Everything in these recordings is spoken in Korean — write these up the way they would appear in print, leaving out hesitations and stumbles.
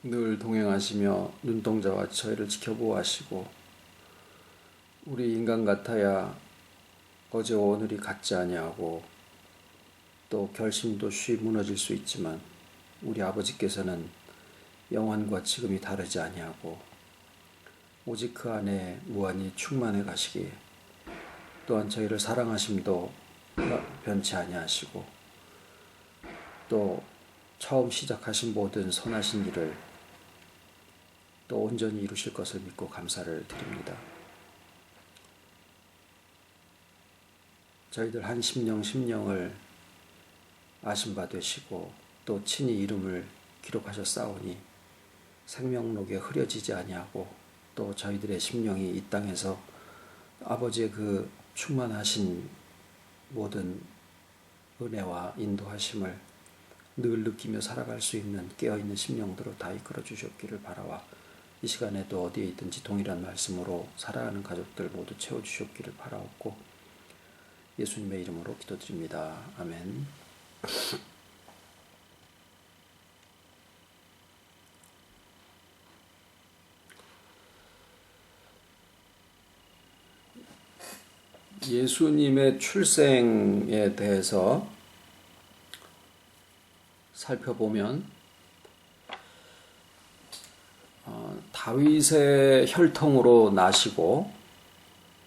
늘 동행하시며 눈동자와 저희를 지켜보아시고 우리 인간 같아야 어제와 오늘이 같지 아니하고 또 결심도 쉬 무너질 수 있지만 우리 아버지께서는 영원과 지금이 다르지 아니하고 오직 그 안에 무한히 충만해 가시기에 또한 저희를 사랑하심도 변치 아니하시고 또 처음 시작하신 모든 선하신 일을 또 온전히 이루실 것을 믿고 감사를 드립니다. 저희들 한 심령을 아신 바 되시고 또 친히 이름을 기록하셨사오니 생명록에 흐려지지 아니하고 또 저희들의 심령이 이 땅에서 아버지의 그 충만하신 모든 은혜와 인도하심을 늘 느끼며 살아갈 수 있는 깨어있는 심령들로 다 이끌어 주셨기를 바라와 이 시간에도 어디에 있든지 동일한 말씀으로 살아가는 가족들 모두 채워주셨기를 바라옵고 예수님의 이름으로 기도드립니다. 아멘. 예수님의 출생에 대해서 살펴보면 다윗의 혈통으로 나시고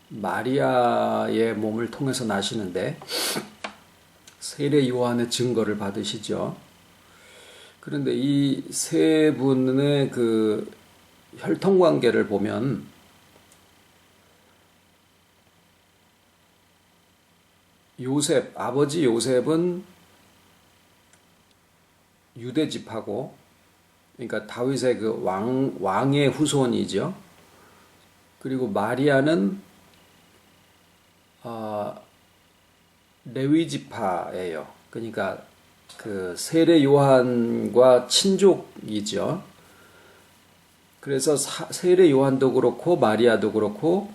마리아의 몸을 통해서 나시는데 세례 요한의 증거를 받으시죠. 그런데 이 세 분의 그 혈통 관계를 보면 아버지 요셉은 유대 지파고, 그러니까 다윗의 그 왕의 후손이죠. 그리고 마리아는 레위 지파예요. 그러니까 그 세례 요한과 친족이죠. 그래서 세례 요한도 그렇고 마리아도 그렇고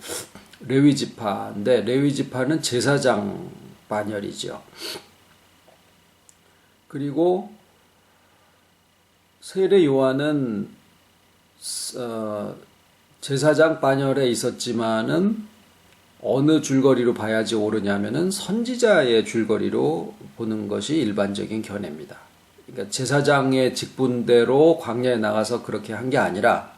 레위 지파인데 레위 지파는 제사장 반열이죠. 그리고 세례 요한은 제사장 반열에 있었지만은 어느 줄거리로 봐야지 옳으냐면은 선지자의 줄거리로 보는 것이 일반적인 견해입니다. 그러니까 제사장의 직분대로 광야에 나가서 그렇게 한 게 아니라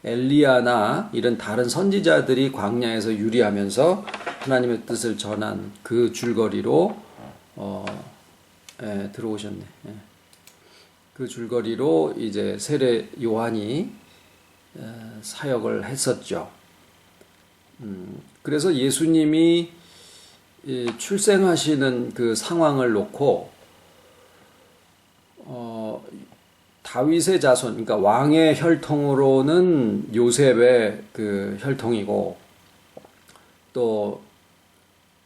엘리야나 이런 다른 선지자들이 광야에서 유리하면서 하나님의 뜻을 전한 그 줄거리로 들어오셨네. 그 줄거리로 이제 세례 요한이 사역을 했었죠. 그래서 예수님이 출생하시는 그 상황을 놓고 다윗의 자손, 그러니까 왕의 혈통으로는 요셉의 그 혈통이고 또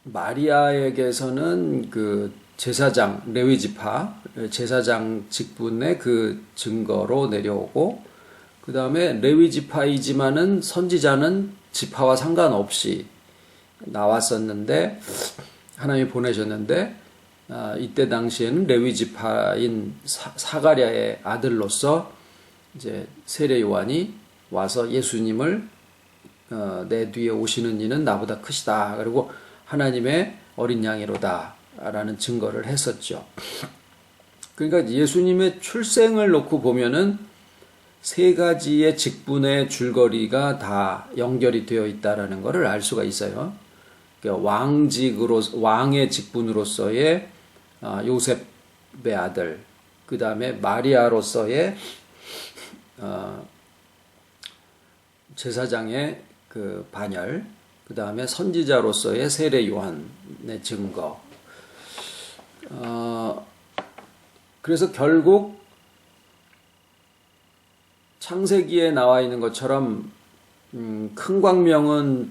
마리아에게서는 그 제사장, 레위 지파, 제사장 직분의 그 증거로 내려오고 그 다음에 레위 지파이지만은 선지자는 지파와 상관없이 나왔었는데 하나님이 보내셨는데 이때 당시에는 레위 지파인 사가랴의 아들로서 이제 세례 요한이 와서 예수님을 내 뒤에 오시는 이는 나보다 크시다. 그리고 하나님의 어린 양이로다 라는 증거를 했었죠. 그러니까 예수님의 출생을 놓고 보면은 세 가지의 직분의 줄거리가 다 연결이 되어 있다라는 것을 알 수가 있어요. 그러니까 왕의 직분으로서의 요셉의 아들, 그 다음에 마리아로서의 제사장의 그 반열, 그 다음에 선지자로서의 세례 요한의 증거. 그래서 결국 창세기에 나와 있는 것처럼 큰 광명은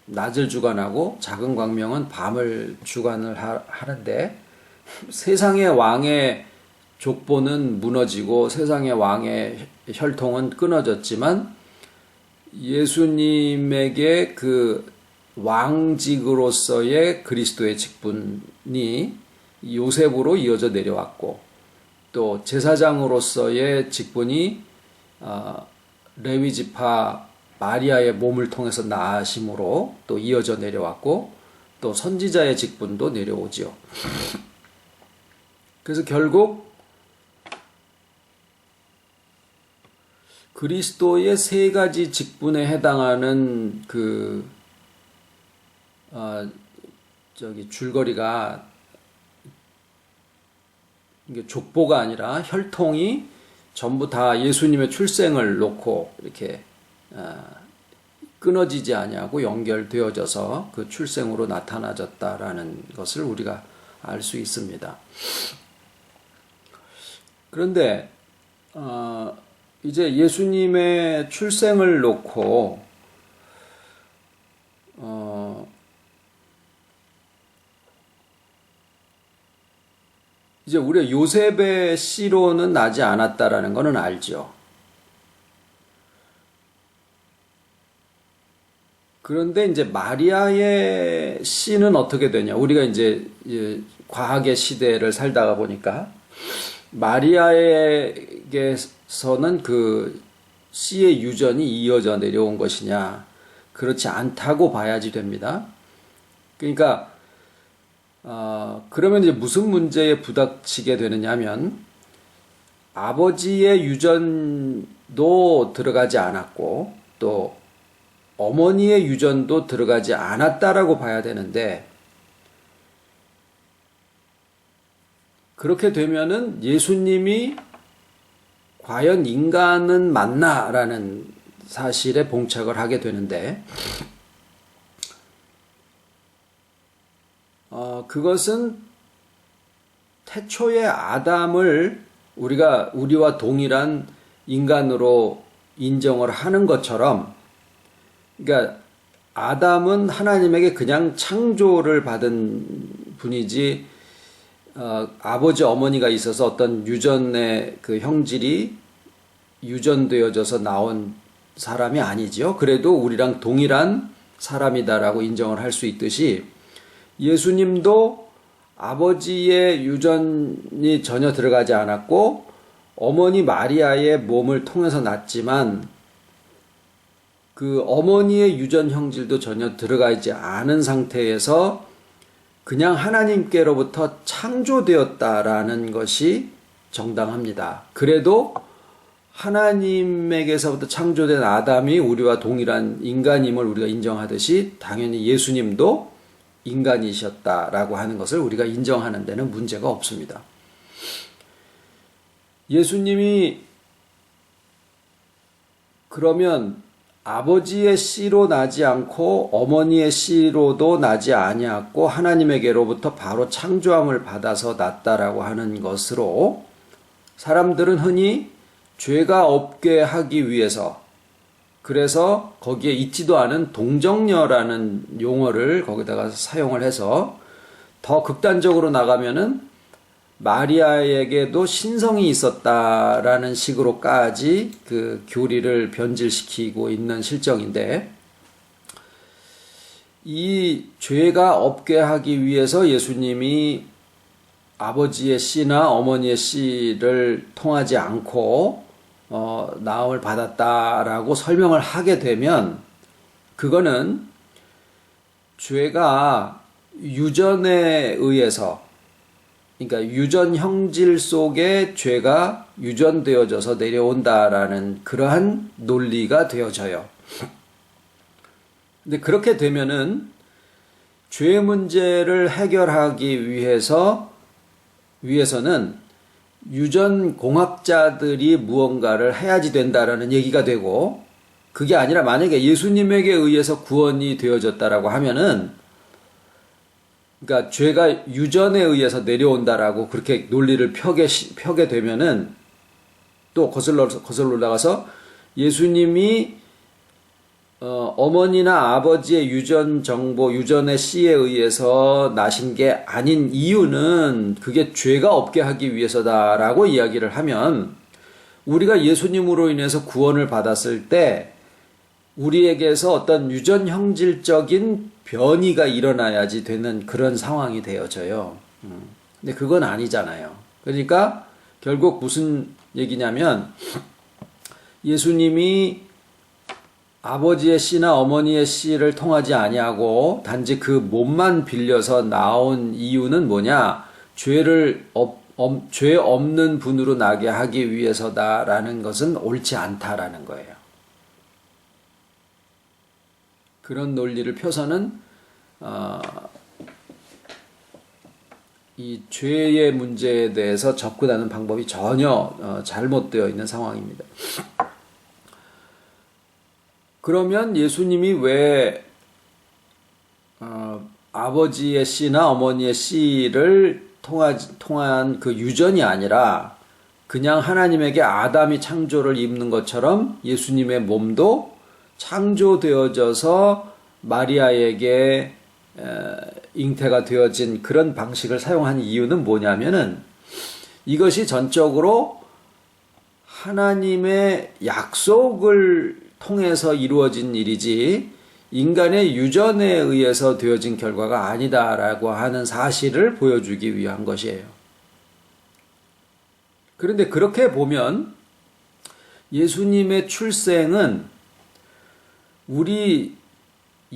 낮을 주관하고 작은 광명은 밤을 주관을 하는데 세상의 왕의 족보는 무너지고 세상의 왕의 혈통은 끊어졌지만 예수님에게 그 왕직으로서의 그리스도의 직분이 요셉으로 이어져 내려왔고 또 제사장으로서의 직분이 레위 지파 마리아의 몸을 통해서 나아심으로 또 이어져 내려왔고 또 선지자의 직분도 내려오지요. 그래서 결국 그리스도의 세 가지 직분에 해당하는 줄거리가 이게 족보가 아니라 혈통이 전부 다 예수님의 출생을 놓고 이렇게 끊어지지 아니하고 연결되어져서 그 출생으로 나타나졌다라는 것을 우리가 알 수 있습니다. 그런데 이제 예수님의 출생을 놓고 이제 우리가 요셉의 씨로는 나지 않았다라는 것은 알죠. 그런데 이제 마리아의 씨는 어떻게 되냐? 우리가 이제 과학의 시대를 살다가 보니까 마리아에게서는 그 씨의 유전이 이어져 내려온 것이냐? 그렇지 않다고 봐야지 됩니다. 그러니까 그러면 이제 무슨 문제에 부닥치게 되느냐면 아버지의 유전도 들어가지 않았고 또 어머니의 유전도 들어가지 않았다라고 봐야 되는데 그렇게 되면은 예수님이 과연 인간은 맞나라는 사실에 봉착을 하게 되는데 그것은 태초의 아담을 우리와 동일한 인간으로 인정을 하는 것처럼 그러니까 아담은 하나님에게 그냥 창조를 받은 분이지 아버지 어머니가 있어서 어떤 유전의 그 형질이 유전되어져서 나온 사람이 아니죠. 그래도 우리랑 동일한 사람이다라고 인정을 할 수 있듯이 예수님도 아버지의 유전이 전혀 들어가지 않았고 어머니 마리아의 몸을 통해서 났지만 그 어머니의 유전 형질도 전혀 들어가지 않은 상태에서 그냥 하나님께로부터 창조되었다라는 것이 정당합니다. 그래도 하나님에게서부터 창조된 아담이 우리와 동일한 인간임을 우리가 인정하듯이 당연히 예수님도 인간이셨다라고 하는 것을 우리가 인정하는 데는 문제가 없습니다. 예수님이 그러면 아버지의 씨로 나지 않고 어머니의 씨로도 나지 아니하고 하나님에게로부터 바로 창조함을 받아서 났다라고 하는 것으로 사람들은 흔히 죄가 없게 하기 위해서 그래서 거기에 있지도 않은 동정녀라는 용어를 거기다가 사용을 해서 더 극단적으로 나가면은 마리아에게도 신성이 있었다라는 식으로까지 그 교리를 변질시키고 있는 실정인데 이 죄가 없게 하기 위해서 예수님이 아버지의 씨나 어머니의 씨를 통하지 않고 나음을 받았다라고 설명을 하게 되면 그거는 죄가 유전에 의해서 그러니까 유전 형질 속에 죄가 유전되어져서 내려온다라는 그러한 논리가 되어져요. 근데 그렇게 되면은 죄 문제를 해결하기 위해서는 유전 공학자들이 무언가를 해야지 된다라는 얘기가 되고 그게 아니라 만약에 예수님에게 의해서 구원이 되어졌다라고 하면은 그러니까 죄가 유전에 의해서 내려온다라고 그렇게 논리를 펴게 되면은 또 거슬러 올라가서 예수님이 어머니나 아버지의 유전 정보, 유전의 씨에 의해서 나신 게 아닌 이유는 그게 죄가 없게 하기 위해서다라고 이야기를 하면 우리가 예수님으로 인해서 구원을 받았을 때 우리에게서 어떤 유전 형질적인 변이가 일어나야지 되는 그런 상황이 되어져요. 근데 그건 아니잖아요. 그러니까 결국 무슨 얘기냐면 예수님이 아버지의 씨나 어머니의 씨를 통하지 아니하고 단지 그 몸만 빌려서 나온 이유는 뭐냐? 죄 없는 분으로 나게 하기 위해서다라는 것은 옳지 않다라는 거예요. 그런 논리를 펴서는 이 죄의 문제에 대해서 접근하는 방법이 전혀 잘못되어 있는 상황입니다. 그러면 예수님이 왜 아버지의 씨나 어머니의 씨를 통한 그 유전이 아니라 그냥 하나님에게 아담이 창조를 입는 것처럼 예수님의 몸도 창조되어져서 마리아에게 잉태가 되어진 그런 방식을 사용한 이유는 뭐냐면은 이것이 전적으로 하나님의 약속을 통해서 이루어진 일이지 인간의 유전에 의해서 되어진 결과가 아니다라고 하는 사실을 보여주기 위한 것이에요. 그런데 그렇게 보면 예수님의 출생은 우리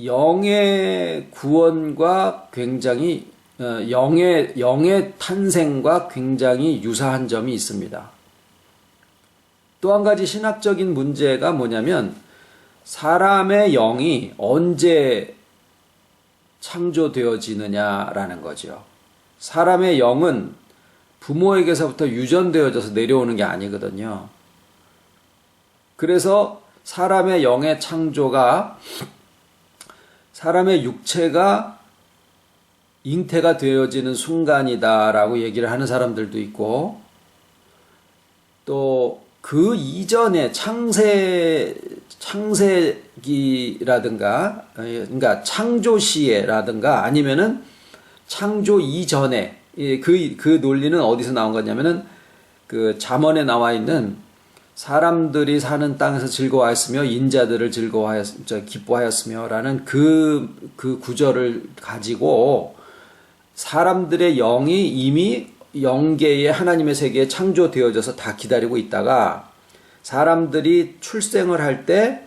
영의 구원과 굉장히 영의 탄생과 굉장히 유사한 점이 있습니다. 또 한 가지 신학적인 문제가 뭐냐면 사람의 영이 언제 창조되어지느냐라는 거죠. 사람의 영은 부모에게서부터 유전되어져서 내려오는 게 아니거든요. 그래서 사람의 영의 창조가 사람의 육체가 잉태가 되어지는 순간이다라고 얘기를 하는 사람들도 있고 또 그 이전에 창세기라든가 그러니까 창조 시에라든가 아니면은 창조 이전에 그 논리는 어디서 나온 거냐면은 그 잠언에 나와 있는 사람들이 사는 땅에서 즐거워하였으며 인자들을 기뻐하였으며라는 그 구절을 가지고 사람들의 영이 이미 영계의 하나님의 세계에 창조되어져서 다 기다리고 있다가 사람들이 출생을 할 때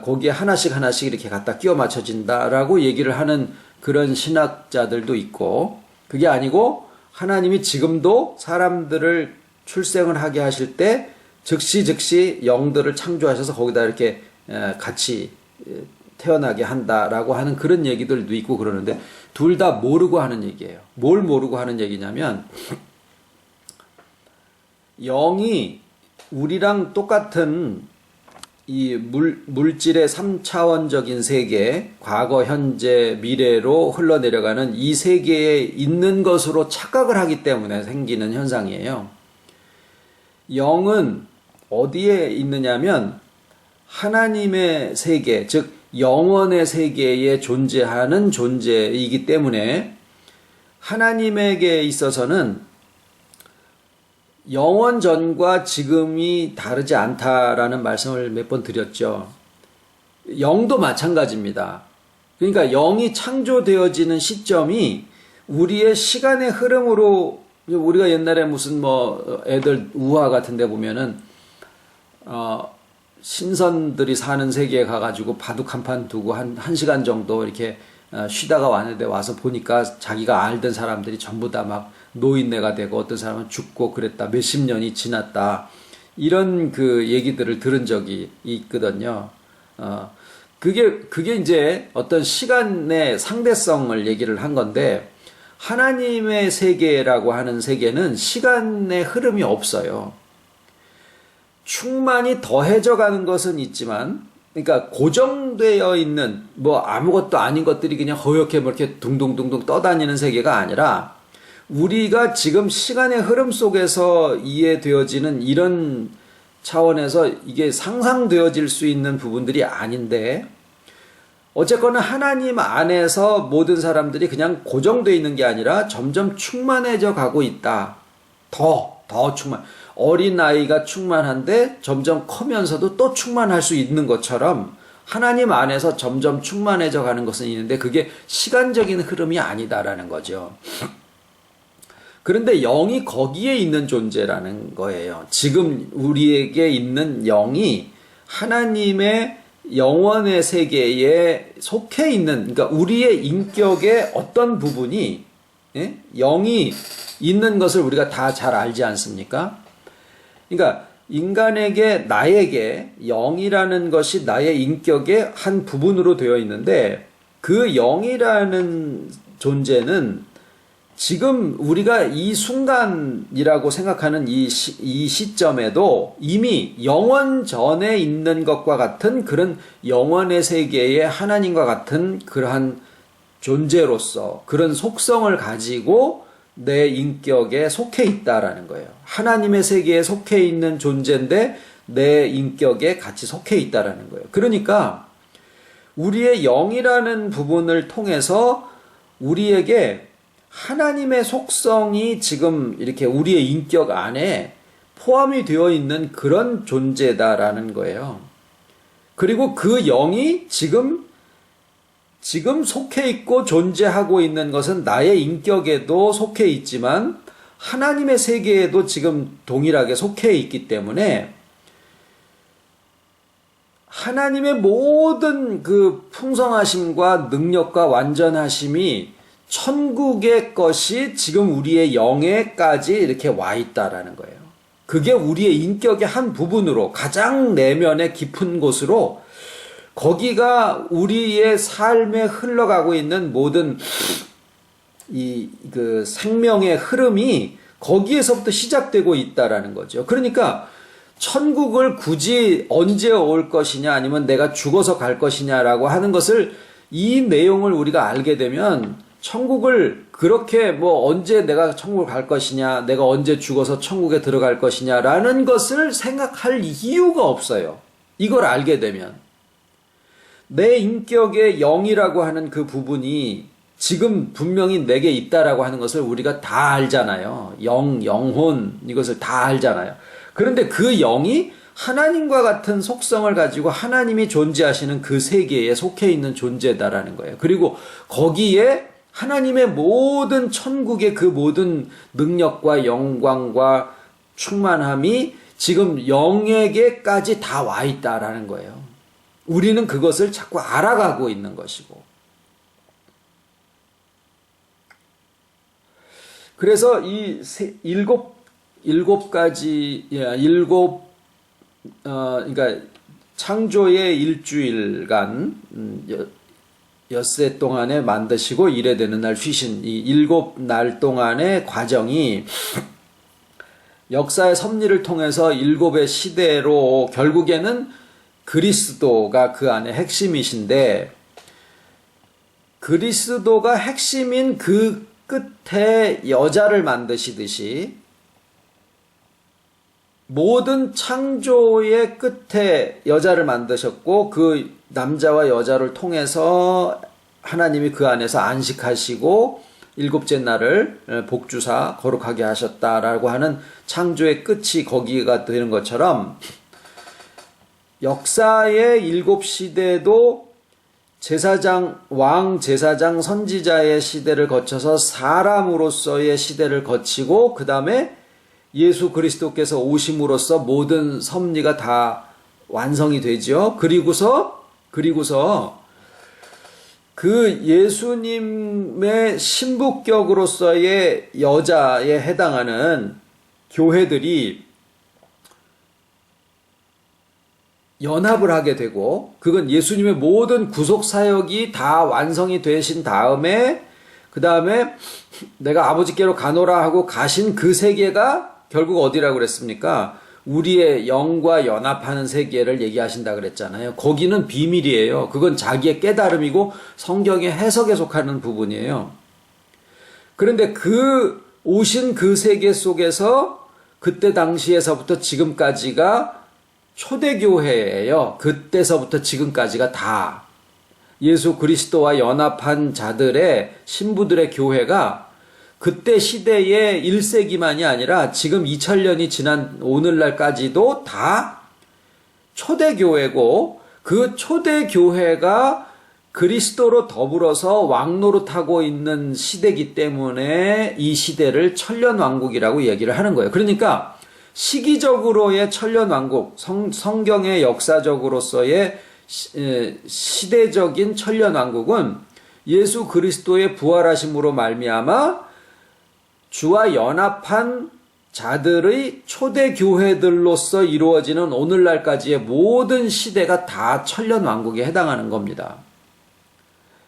거기에 하나씩 이렇게 갖다 끼워 맞춰진다라고 얘기를 하는 그런 신학자들도 있고 그게 아니고 하나님이 지금도 사람들을 출생을 하게 하실 때 즉시 영들을 창조하셔서 거기다 이렇게 같이 태어나게 한다라고 하는 그런 얘기들도 있고 그러는데 둘 다 모르고 하는 얘기예요. 뭘 모르고 하는 얘기냐면 영이 우리랑 똑같은 이 물질의 3차원적인 세계, 과거, 현재, 미래로 흘러내려가는 이 세계에 있는 것으로 착각을 하기 때문에 생기는 현상이에요. 영은 어디에 있느냐면 하나님의 세계, 즉 영원의 세계에 존재하는 존재이기 때문에 하나님에게 있어서는 영원 전과 지금이 다르지 않다라는 말씀을 몇 번 드렸죠. 영도 마찬가지입니다. 그러니까 영이 창조되어지는 시점이 우리의 시간의 흐름으로 우리가 옛날에 무슨 애들 우화 같은 데 보면은 신선들이 사는 세계에 가가지고 바둑 한 판 두고 한 시간 정도 이렇게 쉬다가 왔는데 와서 보니까 자기가 알던 사람들이 전부 다 막 노인네가 되고 어떤 사람은 죽고 그랬다. 몇십 년이 지났다. 이런 그 얘기들을 들은 적이 있거든요. 그게 이제 어떤 시간의 상대성을 얘기를 한 건데 하나님의 세계라고 하는 세계는 시간의 흐름이 없어요. 충만히 더해져 가는 것은 있지만, 그러니까 고정되어 있는 아무것도 아닌 것들이 그냥 허옇게 이렇게 둥둥둥둥 떠다니는 세계가 아니라 우리가 지금 시간의 흐름 속에서 이해되어지는 이런 차원에서 이게 상상되어질 수 있는 부분들이 아닌데 어쨌거나 하나님 안에서 모든 사람들이 그냥 고정되어 있는 게 아니라 점점 충만해져 가고 있다. 더 충만. 어린아이가 충만한데 점점 커면서도 또 충만할 수 있는 것처럼 하나님 안에서 점점 충만해져 가는 것은 있는데 그게 시간적인 흐름이 아니다라는 거죠. 그런데 영이 거기에 있는 존재라는 거예요. 지금 우리에게 있는 영이 하나님의 영원의 세계에 속해 있는, 그러니까 우리의 인격의 어떤 부분이, 예? 영이 있는 것을 우리가 다 잘 알지 않습니까? 그러니까 인간에게, 나에게 영이라는 것이 나의 인격의 한 부분으로 되어 있는데, 그 영이라는 존재는 지금 우리가 이 순간이라고 생각하는 이 시점에도 이미 영원 전에 있는 것과 같은 그런 영원의 세계의 하나님과 같은 그러한 존재로서 그런 속성을 가지고 내 인격에 속해 있다라는 거예요. 하나님의 세계에 속해 있는 존재인데 내 인격에 같이 속해 있다라는 거예요. 그러니까 우리의 영이라는 부분을 통해서 우리에게 하나님의 속성이 지금 이렇게 우리의 인격 안에 포함이 되어 있는 그런 존재다라는 거예요. 그리고 그 영이 지금 속해 있고 존재하고 있는 것은 나의 인격에도 속해 있지만 하나님의 세계에도 지금 동일하게 속해 있기 때문에 하나님의 모든 그 풍성하심과 능력과 완전하심이 천국의 것이 지금 우리의 영에까지 이렇게 와 있다라는 거예요. 그게 우리의 인격의 한 부분으로 가장 내면의 깊은 곳으로 거기가 우리의 삶에 흘러가고 있는 모든 그 생명의 흐름이 거기에서부터 시작되고 있다라는 거죠. 그러니까 천국을 굳이 언제 올 것이냐 아니면 내가 죽어서 갈 것이냐라고 하는 것을 이 내용을 우리가 알게 되면 천국을 그렇게 언제 내가 천국을 갈 것이냐, 내가 언제 죽어서 천국에 들어갈 것이냐라는 것을 생각할 이유가 없어요. 이걸 알게 되면. 내 인격의 영이라고 하는 그 부분이 지금 분명히 내게 있다라고 하는 것을 우리가 다 알잖아요. 영혼, 이것을 다 알잖아요. 그런데 그 영이 하나님과 같은 속성을 가지고 하나님이 존재하시는 그 세계에 속해 있는 존재다라는 거예요. 그리고 거기에 하나님의 모든 천국의 그 모든 능력과 영광과 충만함이 지금 영에게까지 다 와 있다라는 거예요. 우리는 그것을 자꾸 알아가고 있는 것이고. 그래서 이 일곱 가지, 그러니까 창조의 일주일간, 엿새 동안에 만드시고 일에 되는 날 쉬신 이 7날 동안의 과정이 역사의 섭리를 통해서 7의 시대로 결국에는 그리스도가 그 안에 핵심이신데 그리스도가 핵심인 그 끝에 여자를 만드시듯이 모든 창조의 끝에 여자를 만드셨고 그 남자와 여자를 통해서 하나님이 그 안에서 안식하시고 7째 날을 복주사 거룩하게 하셨다라고 하는 창조의 끝이 거기가 되는 것처럼 역사의 7시대도 제사장, 왕, 제사장, 선지자의 시대를 거쳐서 사람으로서의 시대를 거치고 그 다음에 예수 그리스도께서 오심으로써 모든 섭리가 다 완성이 되죠. 그리고서 그 예수님의 신부격으로서의 여자에 해당하는 교회들이 연합을 하게 되고 그건 예수님의 모든 구속 사역이 다 완성이 되신 다음에 그 다음에 내가 아버지께로 가노라 하고 가신 그 세계가 결국 어디라고 그랬습니까? 우리의 영과 연합하는 세계를 얘기하신다 그랬잖아요. 거기는 비밀이에요. 그건 자기의 깨달음이고 성경의 해석에 속하는 부분이에요. 그런데 그 오신 그 세계 속에서 그때 당시에서부터 지금까지가 초대교회예요. 그때서부터 지금까지가 다 예수 그리스도와 연합한 자들의 신부들의 교회가 그때 시대의 1세기만이 아니라 지금 2000년이 지난 오늘날까지도 다 초대교회고 그 초대교회가 그리스도로 더불어서 왕노릇하고 있는 시대이기 때문에 이 시대를 천년왕국이라고 얘기를 하는 거예요. 그러니까 시기적으로의 천년왕국, 성경의 역사적으로서의 시대적인 천년왕국은 예수 그리스도의 부활하심으로 말미암아 주와 연합한 자들의 초대 교회들로서 이루어지는 오늘날까지의 모든 시대가 다 천년왕국에 해당하는 겁니다.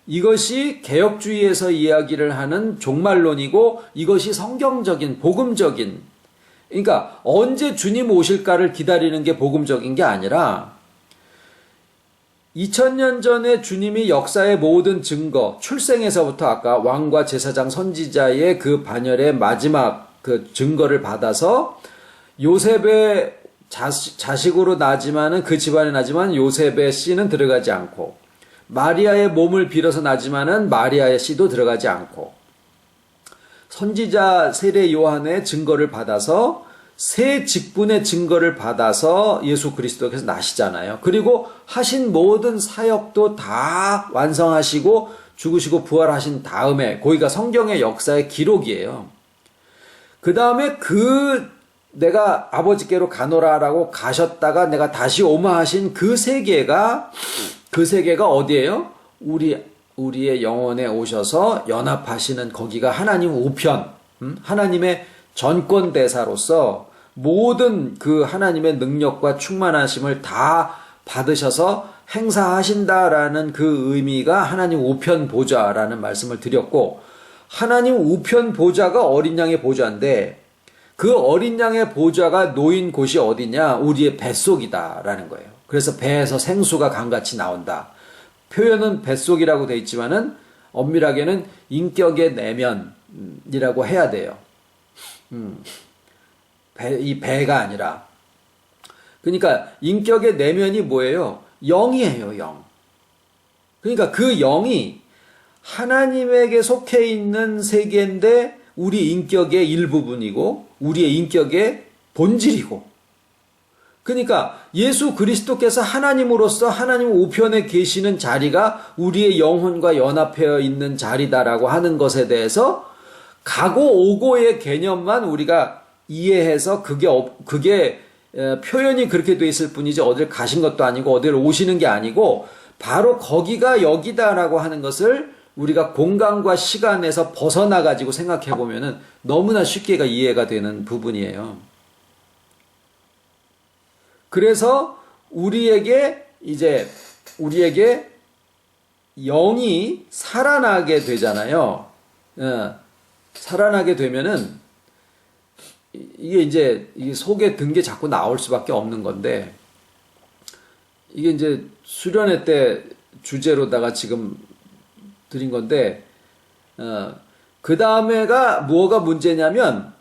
이것이 개혁주의에서 이야기를 하는 종말론이고 이것이 성경적인 복음적인, 그러니까 언제 주님 오실까를 기다리는 게 복음적인 게 아니라 2000년 전에 주님이 역사의 모든 증거, 출생에서부터 아까 왕과 제사장 선지자의 그 반열의 마지막 그 증거를 받아서 요셉의 자식으로 나지만은 그 집안에 나지만 요셉의 씨는 들어가지 않고 마리아의 몸을 빌어서 나지만은 마리아의 씨도 들어가지 않고 선지자 세례 요한의 증거를 받아서 새 직분의 증거를 받아서 예수 그리스도께서 나시잖아요. 그리고 하신 모든 사역도 다 완성하시고 죽으시고 부활하신 다음에 거기가 성경의 역사의 기록이에요. 그 다음에 내가 아버지께로 가노라라고 가셨다가 내가 다시 오마 하신 그 세계가 어디예요? 우리의 영혼에 오셔서 연합하시는 거기가 하나님 우편, 하나님의 전권대사로서 모든 그 하나님의 능력과 충만하심을 다 받으셔서 행사하신다라는 그 의미가 하나님 우편 보좌라는 말씀을 드렸고, 하나님 우편 보좌가 어린 양의 보좌인데 그 어린 양의 보좌가 놓인 곳이 어디냐? 우리의 뱃속이다라는 거예요. 그래서 배에서 생수가 강같이 나온다. 표현은 뱃속이라고 되어 있지만은 엄밀하게는 인격의 내면이라고 해야 돼요. 이 배가 아니라. 그러니까 인격의 내면이 뭐예요? 영이에요, 영. 그러니까 그 영이 하나님에게 속해 있는 세계인데 우리 인격의 일부분이고 우리의 인격의 본질이고, 그러니까 예수 그리스도께서 하나님으로서 하나님 우편에 계시는 자리가 우리의 영혼과 연합되어 있는 자리다라고 하는 것에 대해서 가고 오고의 개념만 우리가 이해해서 그게 표현이 그렇게 돼 있을 뿐이지 어딜 가신 것도 아니고 어딜 오시는 게 아니고 바로 거기가 여기다라고 하는 것을 우리가 공간과 시간에서 벗어나 가지고 생각해 보면은 너무나 쉽게 이해가 되는 부분이에요. 그래서 우리에게 영이 살아나게 되잖아요. 살아나게 되면은 이게 속에 든 게 자꾸 나올 수밖에 없는 건데, 이게 이제 수련회 때 주제로다가 지금 드린 건데, 그 다음에가 뭐가 문제냐면,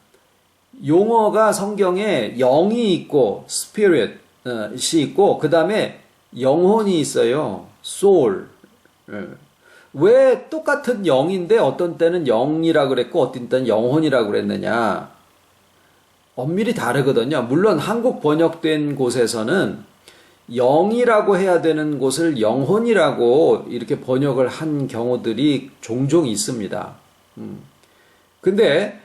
용어가 성경에 영이 있고, spirit이 있고, 그 다음에 영혼이 있어요. soul. 왜 똑같은 영인데 어떤 때는 영이라 그랬고, 어떤 때는 영혼이라 그랬느냐. 엄밀히 다르거든요. 물론 한국 번역된 곳에서는 영이라고 해야 되는 곳을 영혼이라고 이렇게 번역을 한 경우들이 종종 있습니다. 근데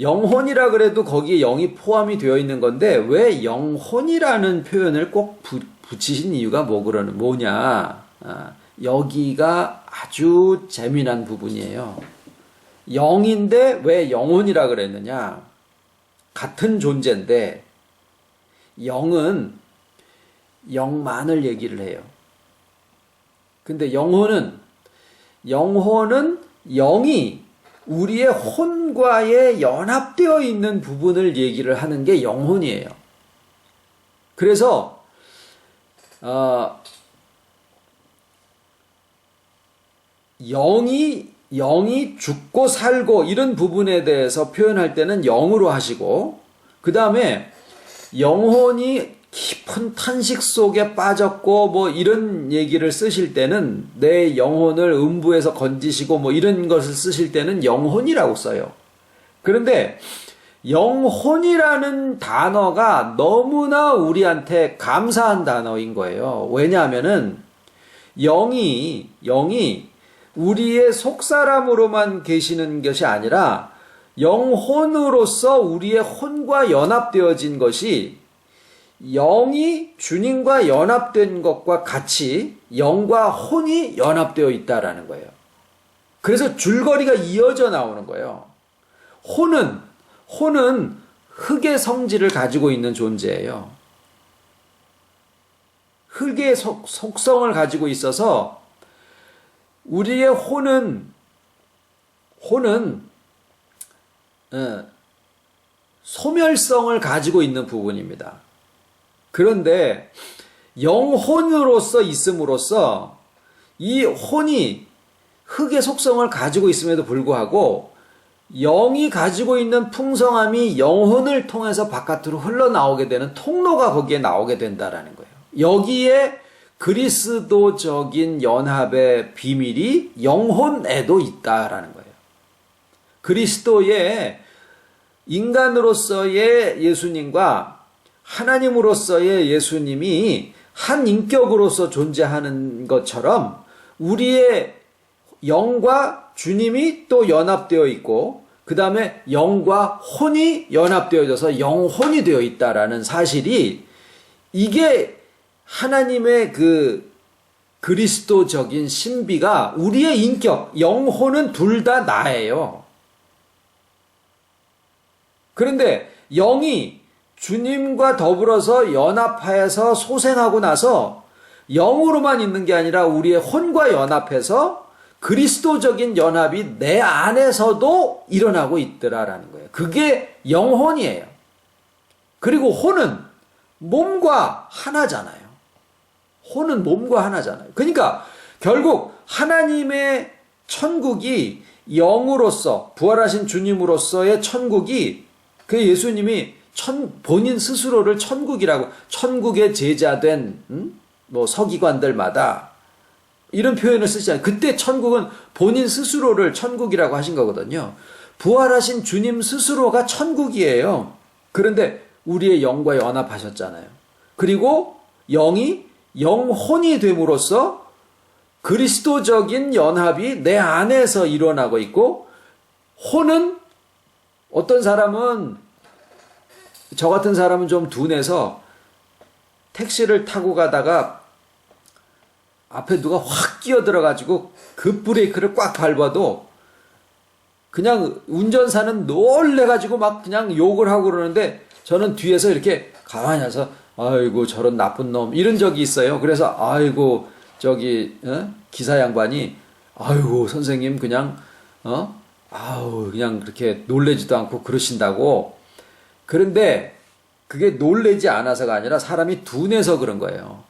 영혼이라 그래도 거기에 영이 포함이 되어 있는 건데 왜 영혼이라는 표현을 꼭 붙이신 이유가 뭐냐? 여기가 아주 재미난 부분이에요. 영인데 왜 영혼이라 그랬느냐? 같은 존재인데 영은 영만을 얘기를 해요. 근데 영혼은 영이 우리의 혼과의 연합되어 있는 부분을 얘기를 하는 게 영혼이에요. 그래서 영이 죽고 살고 이런 부분에 대해서 표현할 때는 영으로 하시고, 그 다음에 영혼이 깊은 탄식 속에 빠졌고 뭐 이런 얘기를 쓰실 때는 내 영혼을 음부에서 건지시고 뭐 이런 것을 쓰실 때는 영혼이라고 써요. 그런데 영혼이라는 단어가 너무나 우리한테 감사한 단어인 거예요. 왜냐하면은 영이 우리의 속사람으로만 계시는 것이 아니라 영혼으로서 우리의 혼과 연합되어진 것이 영이 주님과 연합된 것과 같이 영과 혼이 연합되어 있다라는 거예요. 그래서 줄거리가 이어져 나오는 거예요. 혼은 흙의 성질을 가지고 있는 존재예요. 흙의 속성을 가지고 있어서 우리의 혼은 소멸성을 가지고 있는 부분입니다. 그런데 영혼으로서 있음으로써 이 혼이 흙의 속성을 가지고 있음에도 불구하고 영이 가지고 있는 풍성함이 영혼을 통해서 바깥으로 흘러나오게 되는 통로가 거기에 나오게 된다라는 거예요. 여기에 그리스도적인 연합의 비밀이 영혼에도 있다라는 거예요. 그리스도의 인간으로서의 예수님과 하나님으로서의 예수님이 한 인격으로서 존재하는 것처럼 우리의 영과 주님이 또 연합되어 있고 그 다음에 영과 혼이 연합되어져서 영혼이 되어 있다라는 사실이 이게 하나님의 그 그리스도적인 신비가 우리의 인격, 영혼은 둘 다 나예요. 그런데 영이 주님과 더불어서 연합하여서 소생하고 나서 영으로만 있는 게 아니라 우리의 혼과 연합해서 그리스도적인 연합이 내 안에서도 일어나고 있더라라는 거예요. 그게 영혼이에요. 그리고 혼은 몸과 하나잖아요. 혼은 몸과 하나잖아요. 그러니까 결국 하나님의 천국이 영으로서 부활하신 주님으로서의 천국이 그 예수님이 본인 스스로를 천국이라고 천국의 제자된 뭐 서기관들마다 이런 표현을 쓰시잖아요. 그때 천국은 본인 스스로를 천국이라고 하신 거거든요. 부활하신 주님 스스로가 천국이에요. 그런데 우리의 영과 연합하셨잖아요. 그리고 영이 영혼이 됨으로써 그리스도적인 연합이 내 안에서 일어나고 있고 혼은 어떤 사람은 저 같은 사람은 좀 둔해서 택시를 타고 가다가 앞에 누가 확 끼어들어가지고 그 브레이크를 꽉 밟아도 그냥 운전사는 놀래가지고 막 그냥 욕을 하고 그러는데 저는 뒤에서 이렇게 가만히 앉아서 아이고 저런 나쁜 놈 이런 적이 있어요. 그래서 아이고 저기 기사 양반이 아이고 선생님 그냥 아우 그냥 그렇게 놀래지도 않고 그러신다고. 그런데 그게 놀래지 않아서가 아니라 사람이 둔해서 그런 거예요.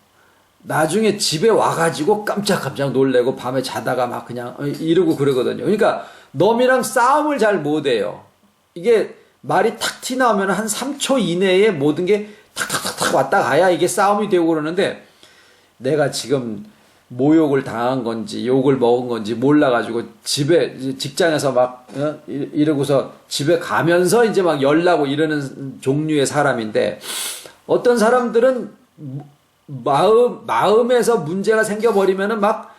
나중에 집에 와가지고 깜짝깜짝 놀래고 밤에 자다가 막 그냥 이러고 그러거든요. 그러니까 놈이랑 싸움을 잘 못해요. 이게 말이 탁 튀나오면 한 3초 이내에 모든 게 탁탁탁탁 왔다 가야 이게 싸움이 되고 그러는데 내가 지금 모욕을 당한 건지 욕을 먹은 건지 몰라가지고 집에 직장에서 막 이러고서 집에 가면서 이제 막 열나고 이러는 종류의 사람인데 어떤 사람들은 마음에서 문제가 생겨버리면은 막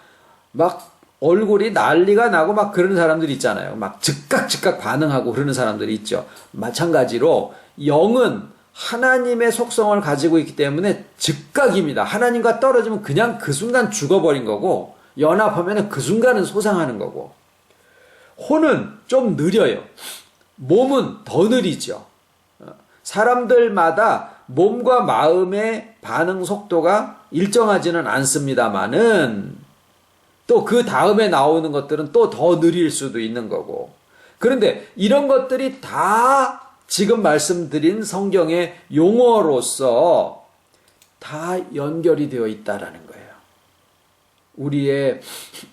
얼굴이 난리가 나고 막 그러는 사람들이 있잖아요. 막 즉각 반응하고 그러는 사람들이 있죠. 마찬가지로 영은 하나님의 속성을 가지고 있기 때문에 즉각입니다. 하나님과 떨어지면 그냥 그 순간 죽어버린 거고 연합하면 그 순간은 소상하는 거고 혼은 좀 느려요. 몸은 더 느리죠. 사람들마다 몸과 마음의 반응 속도가 일정하지는 않습니다만은 또 그 다음에 나오는 것들은 또 더 느릴 수도 있는 거고 그런데 이런 것들이 다 지금 말씀드린 성경의 용어로서 다 연결이 되어 있다라는 거예요. 우리의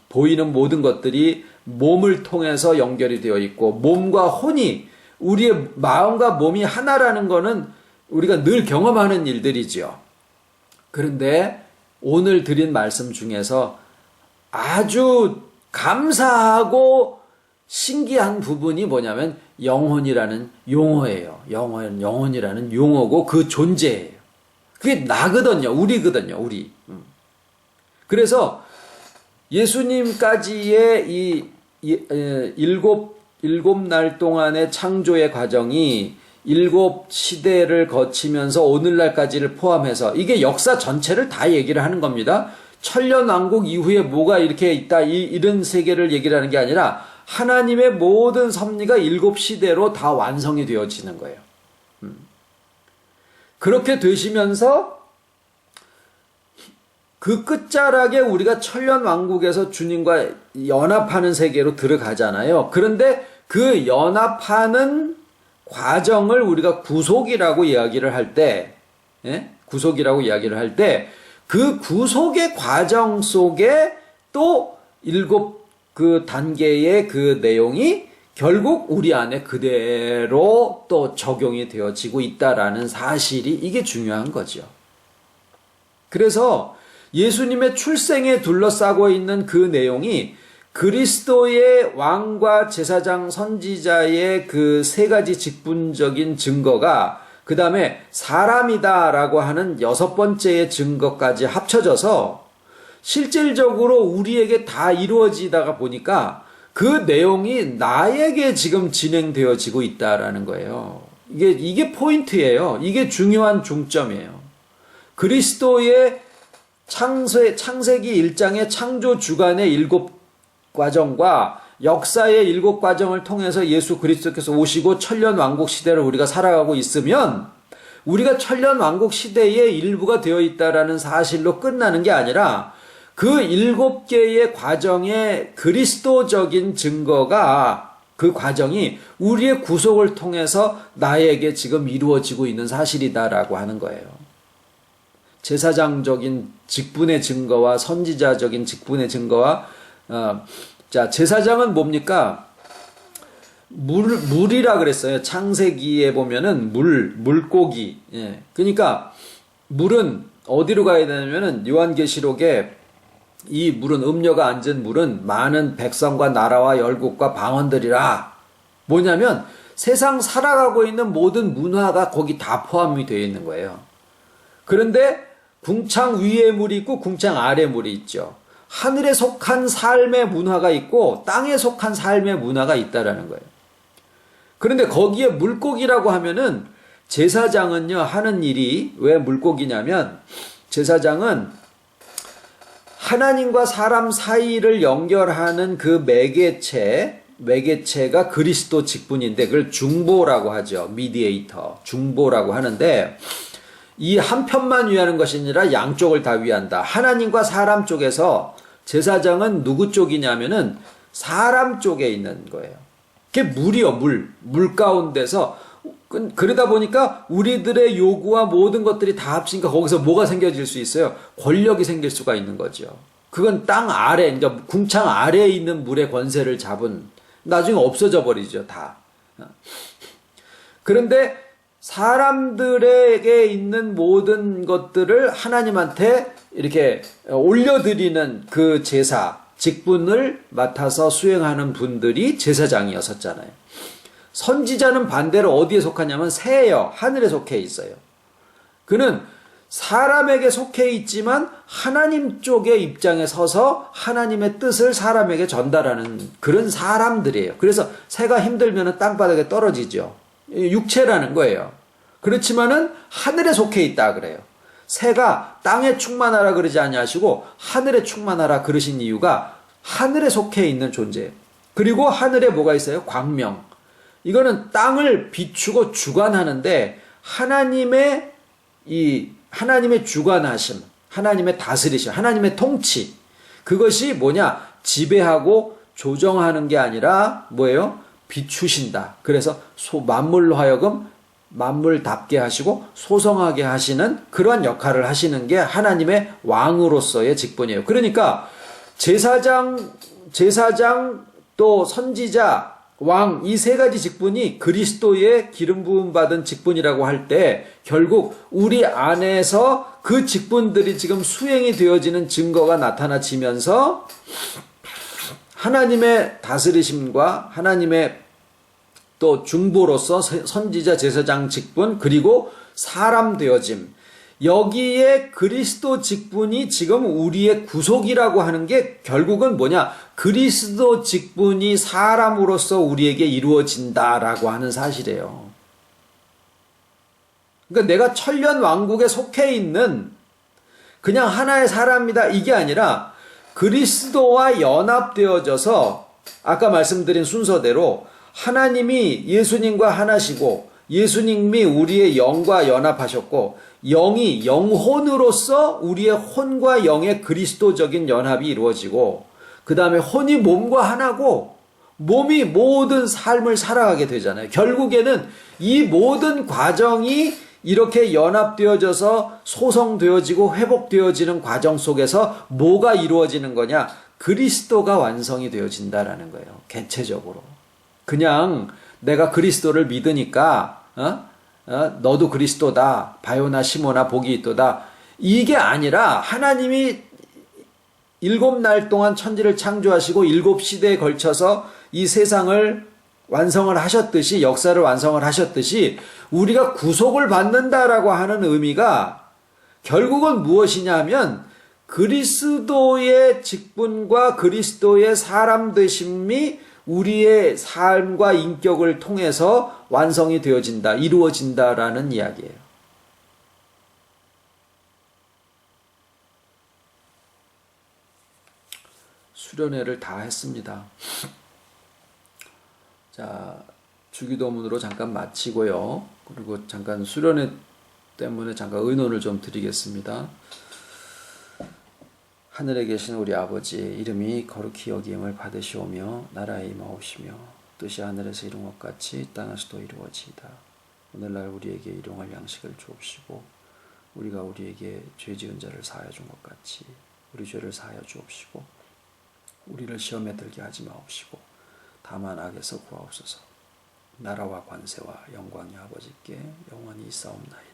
보이는 모든 것들이 몸을 통해서 연결이 되어 있고 몸과 혼이 우리의 마음과 몸이 하나라는 거는 우리가 늘 경험하는 일들이죠. 그런데 오늘 드린 말씀 중에서 아주 감사하고 신기한 부분이 뭐냐면 영혼이라는 용어예요. 영혼이라는 용어고 그 존재예요. 그게 나거든요. 우리거든요. 우리. 그래서 예수님까지의 일곱 날 동안의 창조의 과정이 7시대를 거치면서 오늘날까지를 포함해서 이게 역사 전체를 다 얘기를 하는 겁니다. 천년왕국 이후에 뭐가 이렇게 있다, 이런 세계를 얘기를 하는 게 아니라 하나님의 모든 섭리가 7시대로 다 완성이 되어지는 거예요. 그렇게 되시면서 그 끝자락에 우리가 천년왕국에서 주님과 연합하는 세계로 들어가잖아요. 그런데 그 연합하는 과정을 우리가 구속이라고 이야기를 할 때, 구속이라고 이야기를 할 때, 그 구속의 과정 속에 또 7 단계의 그 내용이 결국 우리 안에 그대로 또 적용이 되어지고 있다라는 사실이 이게 중요한 거죠. 그래서 예수님의 출생에 둘러싸고 있는 그 내용이 그리스도의 왕과 제사장 선지자의 그 3가지 직분적인 증거가 그 다음에 사람이다라고 하는 6번째의 증거까지 합쳐져서 실질적으로 우리에게 다 이루어지다가 보니까 그 내용이 나에게 지금 진행되어지고 있다라는 거예요. 이게 포인트예요. 이게 중요한 중점이에요. 그리스도의 창세기 1장의 창조 주간의 7과정과 역사의 7과정을 통해서 예수 그리스도께서 오시고 천년왕국 시대를 우리가 살아가고 있으면 우리가 천년왕국 시대의 일부가 되어 있다라는 사실로 끝나는 게 아니라 그 7개의 과정의 그리스도적인 증거가 그 과정이 우리의 구속을 통해서 나에게 지금 이루어지고 있는 사실이다라고 하는 거예요. 제사장적인 직분의 증거와 선지자적인 직분의 증거와 자, 제사장은 뭡니까? 물이라 그랬어요. 창세기에 보면은 물고기. 예. 그러니까 물은 어디로 가야 되냐면은 요한계시록에 이 물은 음료가 앉은 물은 많은 백성과 나라와 열국과 방언들이라. 뭐냐면 세상 살아가고 있는 모든 문화가 거기 다 포함이 되어 있는 거예요. 그런데 궁창 위에 물이 있고 궁창 아래 물이 있죠. 하늘에 속한 삶의 문화가 있고 땅에 속한 삶의 문화가 있다라는 거예요. 그런데 거기에 물고기라고 하면은 제사장은요 하는 일이 왜 물고기냐면 제사장은 하나님과 사람 사이를 연결하는 그 매개체가 그리스도 직분인데 그걸 중보라고 하죠. 미디에이터, 중보라고 하는데 이 한편만 위하는 것이 아니라 양쪽을 다 위한다. 하나님과 사람 쪽에서 제사장은 누구 쪽이냐면은 사람 쪽에 있는 거예요. 그게 물이요, 물 가운데서 그러다 보니까 우리들의 요구와 모든 것들이 다 합치니까 거기서 뭐가 생겨질 수 있어요? 권력이 생길 수가 있는 거죠. 그건 땅 아래, 그러니까 궁창 아래에 있는 물의 권세를 잡은 나중에 없어져 버리죠, 다. 그런데 사람들에게 있는 모든 것들을 하나님한테 이렇게 올려드리는 그 제사, 직분을 맡아서 수행하는 분들이 제사장이었었잖아요. 선지자는 반대로 어디에 속하냐면 새예요. 하늘에 속해 있어요. 그는 사람에게 속해 있지만 하나님 쪽의 입장에 서서 하나님의 뜻을 사람에게 전달하는 그런 사람들이에요. 그래서 새가 힘들면 땅바닥에 떨어지죠. 육체라는 거예요. 그렇지만은 하늘에 속해 있다 그래요. 새가 땅에 충만하라 그러지 아니하시고 하늘에 충만하라 그러신 이유가 하늘에 속해 있는 존재예요. 그리고 하늘에 뭐가 있어요? 광명. 이거는 땅을 비추고 주관하는데 하나님의 주관하심, 하나님의 다스리심, 하나님의 통치. 그것이 뭐냐? 지배하고 조정하는 게 아니라 뭐예요? 비추신다. 그래서 만물로 하여금 만물답게 하시고 소성하게 하시는 그러한 역할을 하시는 게 하나님의 왕으로서의 직분이에요. 그러니까 제사장 또 선지자, 왕 이 3가지 직분이 그리스도의 기름 부음 받은 직분이라고 할 때 결국 우리 안에서 그 직분들이 지금 수행이 되어지는 증거가 나타나지면서 하나님의 다스리심과 하나님의 또 중보로서 선지자 제사장 직분 그리고 사람 되어짐 여기에 그리스도 직분이 지금 우리의 구속이라고 하는 게 결국은 뭐냐? 그리스도 직분이 사람으로서 우리에게 이루어진다라고 하는 사실이에요. 그러니까 내가 천년 왕국에 속해 있는 그냥 하나의 사람이다 이게 아니라 그리스도와 연합되어져서 아까 말씀드린 순서대로 하나님이 예수님과 하나시고 예수님이 우리의 영과 연합하셨고 영이 영혼으로서 우리의 혼과 영의 그리스도적인 연합이 이루어지고 그 다음에 혼이 몸과 하나고 몸이 모든 삶을 살아가게 되잖아요. 결국에는 이 모든 과정이 이렇게 연합되어져서 소성되어지고 회복되어지는 과정 속에서 뭐가 이루어지는 거냐? 그리스도가 완성이 되어진다라는 거예요. 개체적으로. 그냥 내가 그리스도를 믿으니까 너도 그리스도다. 바요나 시모나 복이 있도다. 이게 아니라 하나님이 7날 동안 천지를 창조하시고 7시대에 걸쳐서 이 세상을 완성을 하셨듯이 역사를 완성을 하셨듯이 우리가 구속을 받는다라고 하는 의미가 결국은 무엇이냐면 그리스도의 직분과 그리스도의 사람 되심이 우리의 삶과 인격을 통해서 완성이 되어진다, 이루어진다라는 이야기예요. 수련회를 다 했습니다. 자, 주기도문으로 잠깐 마치고요. 그리고 잠깐 수련회 때문에 잠깐 의논을 좀 드리겠습니다. 하늘에 계신 우리 아버지 이름이 거룩히 여김을 받으시오며 나라에 임하오시며 뜻이 하늘에서 이룬 것 같이 땅에서도 이루어지이다. 오늘날 우리에게 일용할 양식을 주옵시고 우리가 우리에게 죄 지은 자를 사하여 준 것 같이 우리 죄를 사하여 주옵시고 우리를 시험에 들게 하지 마옵시고 다만 악에서 구하옵소서. 나라와 관세와 영광이 아버지께 영원히 있사옵나이다.